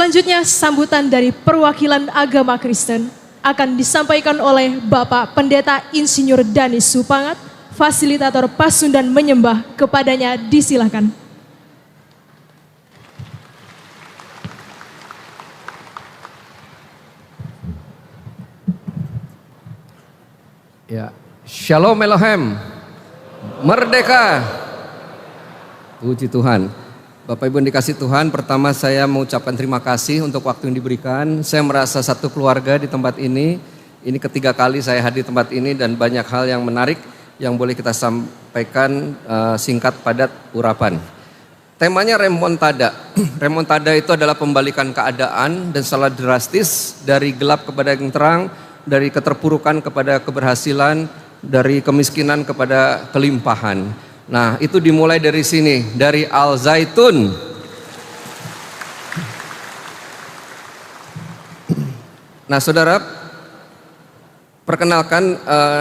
Selanjutnya sambutan dari perwakilan agama Kristen akan disampaikan oleh Bapak Pendeta Insinyur Dani Supangat, fasilitator Pasundan Menyembah. Kepadanya disilakan. Ya, Shalom Elohim, merdeka. Puji Tuhan. Bapak Ibu yang dikasih Tuhan, pertama saya mengucapkan terima kasih untuk waktu yang diberikan. Saya merasa satu keluarga di tempat ini. Ini ketiga kali saya hadir di tempat ini dan banyak hal yang menarik yang boleh kita sampaikan singkat, padat, urapan. Temanya remontada. Remontada itu adalah pembalikan keadaan dan secara drastis dari gelap kepada yang terang, dari keterpurukan kepada keberhasilan, dari kemiskinan kepada kelimpahan. Nah, itu dimulai dari sini, dari Al Zaitun. Nah, saudara, perkenalkan,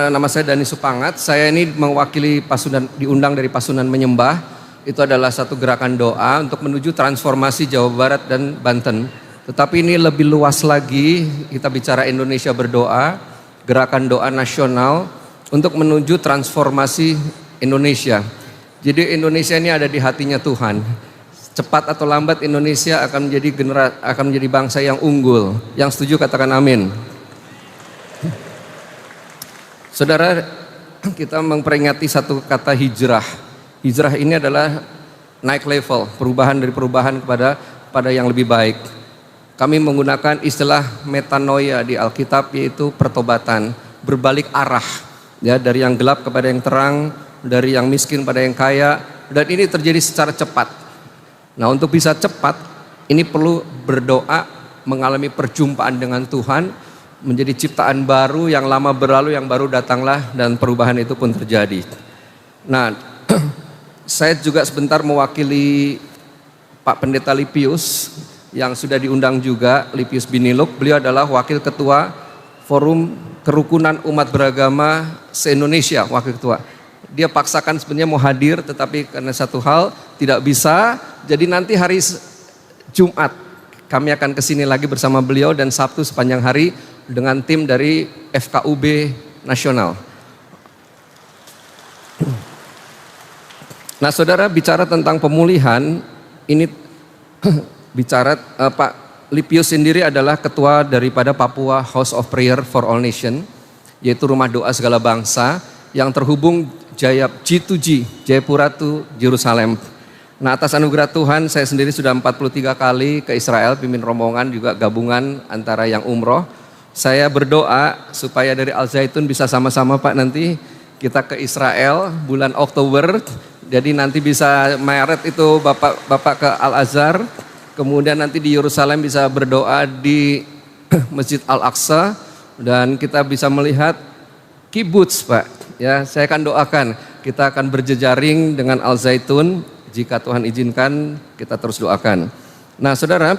nama saya Dani Supangat. Saya ini mewakili Pasundan, diundang dari Pasundan Menyembah. Itu adalah satu gerakan doa untuk menuju transformasi Jawa Barat dan Banten. Tetapi ini lebih luas lagi, kita bicara Indonesia berdoa, gerakan doa nasional untuk menuju transformasi Indonesia. Jadi Indonesia ini ada di hatinya Tuhan. Cepat atau lambat Indonesia akan menjadi bangsa yang unggul. Yang setuju katakan amin. Saudara, kita memperingati satu kata hijrah. Hijrah ini adalah naik level, perubahan dari perubahan pada yang lebih baik. Kami menggunakan istilah metanoia di Alkitab, yaitu pertobatan, berbalik arah, ya, dari yang gelap kepada yang terang, dari yang miskin pada yang kaya, dan ini terjadi secara cepat. Nah, untuk bisa cepat, ini perlu berdoa, mengalami perjumpaan dengan Tuhan, menjadi ciptaan baru, yang lama berlalu, yang baru datanglah, dan perubahan itu pun terjadi. Nah, saya juga sebentar mewakili Pak Pendeta Lipius, yang sudah diundang juga, Lipius Biniluk. Beliau adalah Wakil Ketua Forum Kerukunan Umat Beragama se-Indonesia, Wakil Ketua. Dia paksakan sebenarnya mau hadir, tetapi karena satu hal tidak bisa. Jadi nanti hari Jumat kami akan kesini lagi bersama beliau, dan Sabtu sepanjang hari dengan tim dari FKUB Nasional. Nah, saudara, bicara tentang pemulihan, ini bicara Pak Lipius sendiri adalah ketua daripada Papua House of Prayer for All Nation, yaitu rumah doa segala bangsa yang terhubung G2G, Jayapura to Jerusalem. Nah, atas anugerah Tuhan, saya sendiri sudah 43 kali ke Israel, pimpin rombongan juga gabungan antara yang umroh. Saya berdoa supaya dari Al Zaitun bisa sama-sama Pak, nanti kita ke Israel bulan Oktober. Jadi nanti bisa Maret itu Bapak ke Al Azhar, kemudian nanti di Yerusalem bisa berdoa di Masjid Al Aqsa, dan kita bisa melihat kibbutz Pak. Ya, saya akan doakan kita akan berjejaring dengan Al Zaitun. Jika Tuhan izinkan, kita terus doakan. Nah, saudara,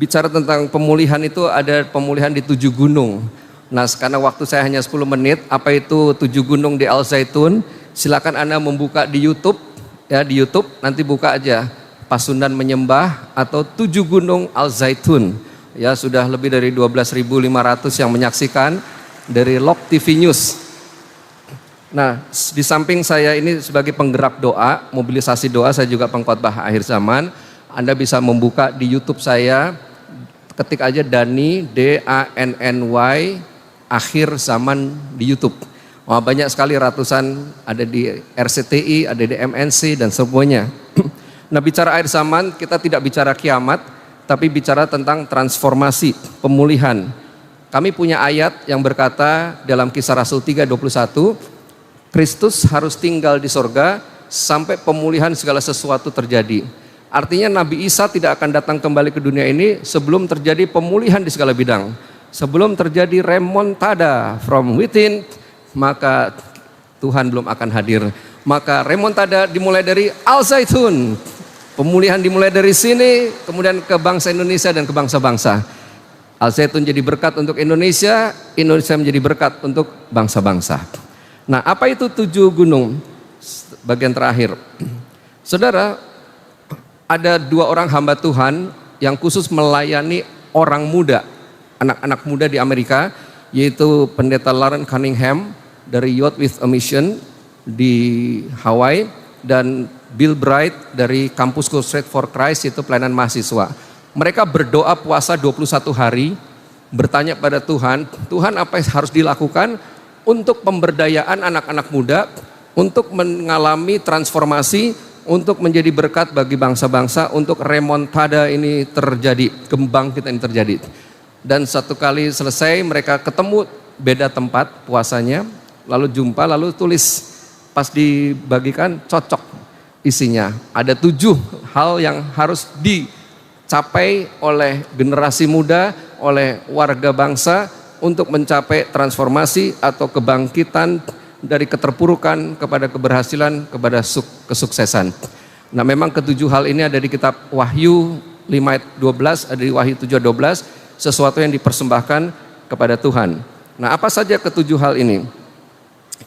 bicara tentang pemulihan itu ada pemulihan di 7 gunung. Nah, karena waktu saya hanya 10 menit, apa itu 7 gunung di Al Zaitun? Silakan Anda membuka di YouTube, ya, di YouTube nanti buka aja Pasundan Menyembah atau 7 gunung Al Zaitun. Ya, sudah lebih dari 12.500 yang menyaksikan dari Lok TV News. Nah, di samping saya ini sebagai penggerak doa, mobilisasi doa, saya juga pengkhotbah akhir zaman. Anda bisa membuka di YouTube saya, ketik aja Dani, DANNY, akhir zaman di YouTube. Wah, banyak sekali, ratusan, ada di RCTI, ada di MNC, dan semuanya. Nah, bicara akhir zaman, kita tidak bicara kiamat, tapi bicara tentang transformasi, pemulihan. Kami punya ayat yang berkata dalam Kisah Rasul 3:21, Kristus harus tinggal di sorga sampai pemulihan segala sesuatu terjadi. Artinya Nabi Isa tidak akan datang kembali ke dunia ini sebelum terjadi pemulihan di segala bidang. Sebelum terjadi remontada from within, maka Tuhan belum akan hadir. Maka remontada dimulai dari Al Zaitun. Pemulihan dimulai dari sini, kemudian ke bangsa Indonesia dan ke bangsa-bangsa. Al Zaitun jadi berkat untuk Indonesia, Indonesia menjadi berkat untuk bangsa-bangsa. Nah, apa itu 7 gunung? Bagian terakhir. Saudara, ada 2 orang hamba Tuhan yang khusus melayani orang muda, anak-anak muda di Amerika, yaitu Pendeta Lauren Cunningham dari Youth with a Mission di Hawaii, dan Bill Bright dari Campus Crusade for Christ, yaitu pelayanan mahasiswa. Mereka berdoa puasa 21 hari, bertanya pada Tuhan, Tuhan apa yang harus dilakukan untuk pemberdayaan anak-anak muda, untuk mengalami transformasi, untuk menjadi berkat bagi bangsa-bangsa, untuk remontada ini terjadi, kebangkitan ini terjadi. Dan satu kali selesai mereka ketemu beda tempat puasanya, lalu jumpa, lalu tulis, pas dibagikan cocok isinya. Ada 7 hal yang harus dicapai oleh generasi muda, oleh warga bangsa untuk mencapai transformasi atau kebangkitan dari keterpurukan kepada keberhasilan, kepada kesuksesan. Nah, memang ke-7 hal ini ada di kitab Wahyu 5 ayat 12, ada di Wahyu 7 ayat 12, sesuatu yang dipersembahkan kepada Tuhan. Nah, apa saja ke-7 hal ini?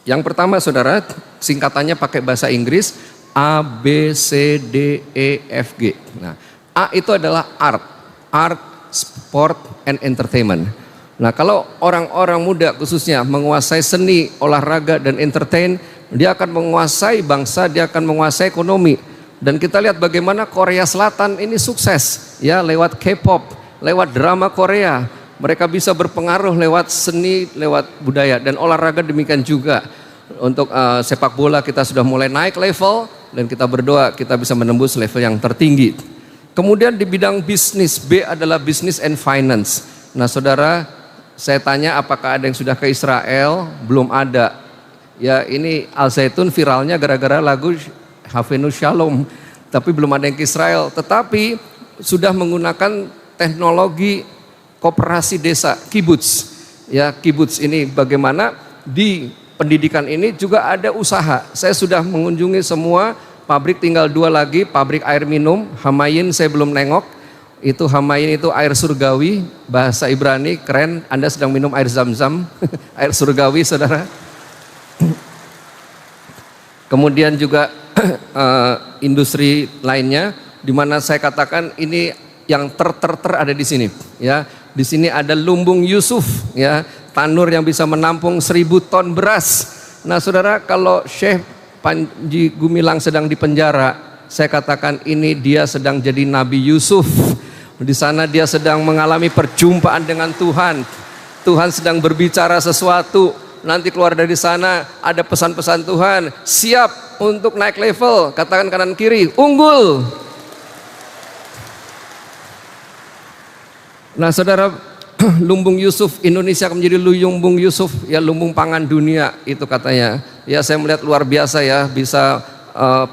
Yang pertama, saudara, singkatannya pakai bahasa Inggris, A, B, C, D, E, F, G. Nah, A itu adalah art, sport, and entertainment. Nah, kalau orang-orang muda khususnya menguasai seni, olahraga, dan entertain, dia akan menguasai bangsa, dia akan menguasai ekonomi. Dan kita lihat bagaimana Korea Selatan ini sukses, ya, lewat K-pop, lewat drama Korea. Mereka bisa berpengaruh lewat seni, lewat budaya, dan olahraga demikian juga. Untuk sepak bola kita sudah mulai naik level, dan kita berdoa kita bisa menembus level yang tertinggi. Kemudian di bidang bisnis, B adalah business and finance. Nah, saudara, saya tanya apakah ada yang sudah ke Israel? Belum ada. Ya, ini Al Zaitun viralnya gara-gara lagu Havenu Shalom, tapi belum ada yang ke Israel. Tetapi sudah menggunakan teknologi koperasi desa, kibbutz. Ya, kibbutz ini bagaimana di pendidikan ini juga ada usaha. Saya sudah mengunjungi semua pabrik, tinggal 2 lagi, pabrik air minum, Hamayin saya belum nengok. Itu Hamayin itu air surgawi, bahasa Ibrani, keren. Anda sedang minum air zam-zam, air surgawi, saudara. Kemudian juga industri lainnya, di mana saya katakan ini yang ter ada di sini. Ya, di sini ada Lumbung Yusuf, ya, tanur yang bisa menampung 1000 ton beras. Nah, saudara, kalau Syekh Panji Gumilang sedang di penjara, saya katakan ini dia sedang jadi Nabi Yusuf. Di sana dia sedang mengalami perjumpaan dengan Tuhan. Tuhan sedang berbicara sesuatu. Nanti keluar dari sana ada pesan-pesan Tuhan. Siap untuk naik level. Katakan kanan kiri, unggul. Nah, saudara, Lumbung Yusuf, Indonesia akan menjadi lumbung Yusuf, ya, lumbung pangan dunia itu katanya. Ya, saya melihat luar biasa, ya, bisa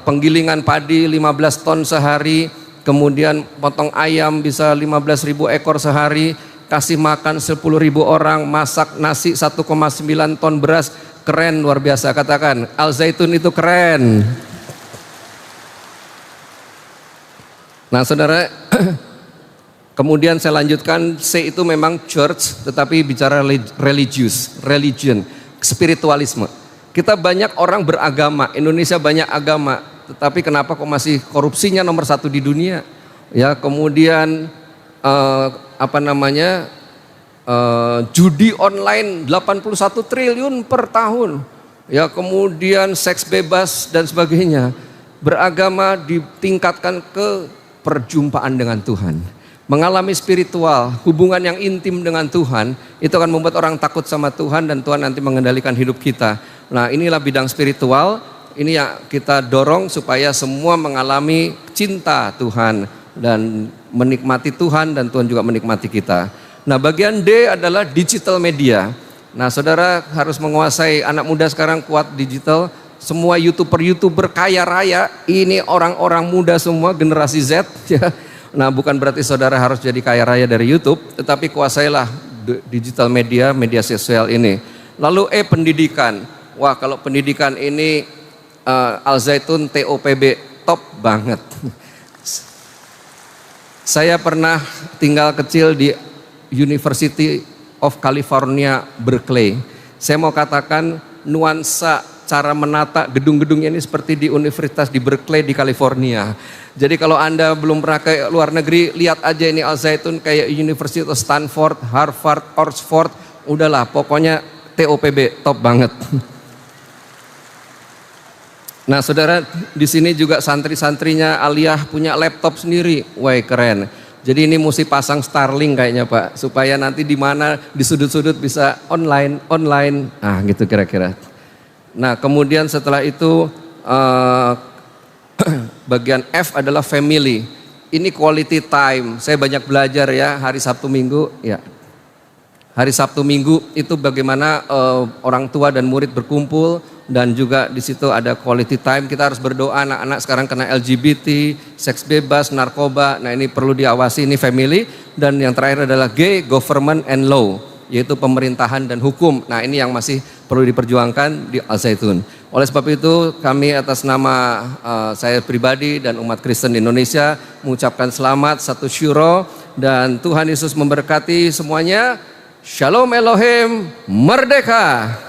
penggilingan padi 15 ton sehari, kemudian potong ayam bisa 15.000 ekor sehari, kasih makan 10.000 orang, masak nasi 1,9 ton beras. Keren, luar biasa. Katakan Al Zaitun itu keren. Nah, saudara, kemudian saya lanjutkan, C itu memang church, tetapi bicara religion, spiritualisme. Kita banyak orang beragama, Indonesia banyak agama, tetapi kenapa kok masih korupsinya nomor 1 di dunia? Ya, kemudian judi online 81 triliun per tahun. Ya, kemudian seks bebas dan sebagainya. Beragama ditingkatkan ke perjumpaan dengan Tuhan. Mengalami spiritual, hubungan yang intim dengan Tuhan, itu akan membuat orang takut sama Tuhan, dan Tuhan nanti mengendalikan hidup kita. Nah, inilah bidang spiritual, ini yang kita dorong supaya semua mengalami cinta Tuhan dan menikmati Tuhan, dan Tuhan juga menikmati kita. Nah, bagian D adalah digital media. Nah, saudara harus menguasai, anak muda sekarang kuat digital, semua youtuber kaya raya, ini orang-orang muda semua, generasi Z, ya. Nah, bukan berarti saudara harus jadi kaya raya dari YouTube, tetapi kuasailah digital media, media sosial ini. Lalu E, pendidikan. Wah, kalau pendidikan ini Al Zaitun TOPB top banget. Saya pernah tinggal kecil di University of California, Berkeley. Saya mau katakan nuansa cara menata gedung-gedungnya ini seperti di Universitas di Berkeley di California. Jadi kalau Anda belum pernah ke luar negeri, lihat aja ini Al Zaitun kayak University of Stanford, Harvard, Oxford, udahlah pokoknya TOPB top banget. Nah saudara, di sini juga santri-santrinya Aliyah punya laptop sendiri, wah keren. Jadi ini mesti pasang Starlink kayaknya Pak, supaya nanti di mana di sudut-sudut bisa online, nah gitu kira-kira. Nah kemudian setelah itu bagian F adalah family. Ini quality time. Saya banyak belajar ya hari Sabtu Minggu. Ya, hari Sabtu Minggu itu bagaimana orang tua dan murid berkumpul. Dan juga di situ ada quality time. Kita harus berdoa, anak-anak sekarang kena LGBT, seks bebas, narkoba. Nah ini perlu diawasi, ini family. Dan yang terakhir adalah G, government and law, yaitu pemerintahan dan hukum. Nah ini yang masih perlu diperjuangkan di Al Zaitun. Oleh sebab itu kami atas nama saya pribadi dan umat Kristen di Indonesia mengucapkan selamat satu syuro. Dan Tuhan Yesus memberkati semuanya. Shalom Elohim, merdeka.